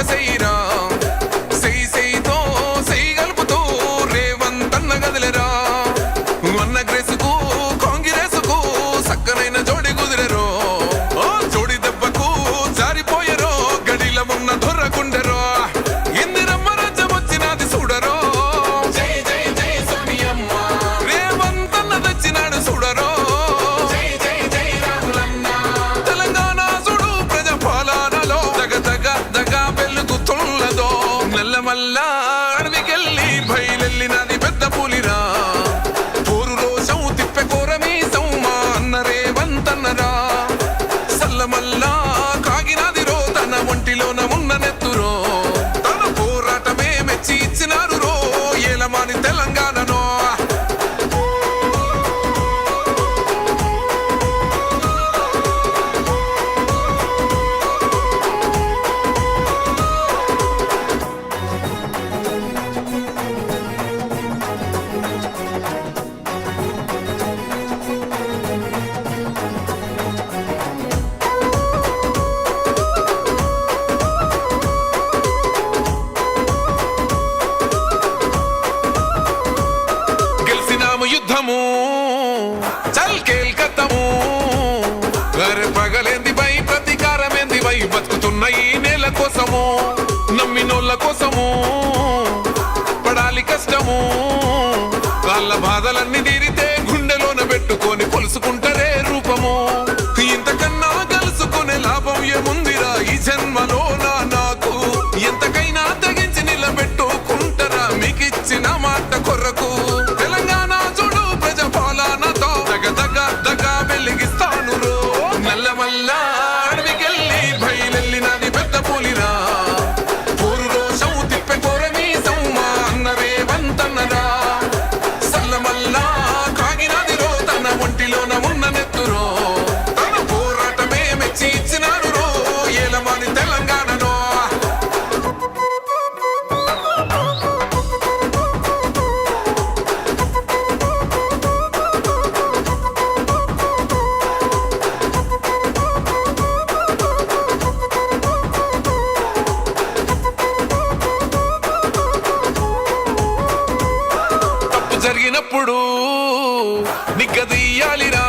సెయ్యిరా సెయ్యి సెయ్యితో సెయ్యి గలుపుతూ రేవంతన్న గదిలేరా అన్న గ్రేసుకు కాంగ్రెసుకు సక్కనైన జోడి కుదిరెరో జోడి దెబ్బకు జారిపోయరో గడిల ఉన్న దొర్రకుండెరో ఇందిరమ్మ రాజ్యం వచ్చినది చూడరో జై జై జై సోనియమ్మ రేవంతన్న తెచ్చినాడు చూడరో జై జై జై రాములన్న తెలంగాణ చూడు ప్రజాపాలనలో దగ దగ దగ వెలుగుతున్నదో నల్లమల్ల అడవికెళ్ళి బయలెళ్ళినది పెద్ద పులిరా పోరు రోషం తిప్పె కోరమీసం మా అన్న రేవంతన్నరా సల్లమల్ల కాగినది రో తన ఒంటిలోన ఉన్న నెత్తురో తన పోరాటమే మెచ్చి ఇచ్చినారు రో ఏలమాని తెలంగాణనో గెలిసినాము యుద్ధము చల్ కేల్కత్తము అరే పగలేంది బై ప్రతీకారమేంది బై బతుకుతున్న ఈ నేల కోసము నమ్మినోళ్ళ కోసము పడాలి కష్టము వాళ్ళ బాధలన్నీ తీరితే గుండెలోన పెట్టుకొని కొలుసుకుంటారే రూపము ఇంతకన్నా కలుసుకునే లాభం ఏముందిరా ఈ జన్మలో నాకు ఎంతకైనా తెగించి నిలబెట్టుకుంటారా మీకిచ్చిన మాట కొరకు తెలంగాణ చూడు ప్రజాపాలనతో దగ దగ దగ వెలిగిస్తాను రో నల్లమల్ల అడవికెళ్ళి బయలెళ్ళినది పెద్ద పులిరా పోరు రోషం తిప్పె కోరమీసం మా అన్న రేవంతన్నరా సల్లమల్ల కాగినది రో తన ఒంటిలోన ఉన్న నెత్తురో తన పోరాటమే మెచ్చి ఇచ్చినారు రో ఏలమాని తెలంగాణనో తప్పు జరిగినప్పుడు నిగ్గదీయాలిరా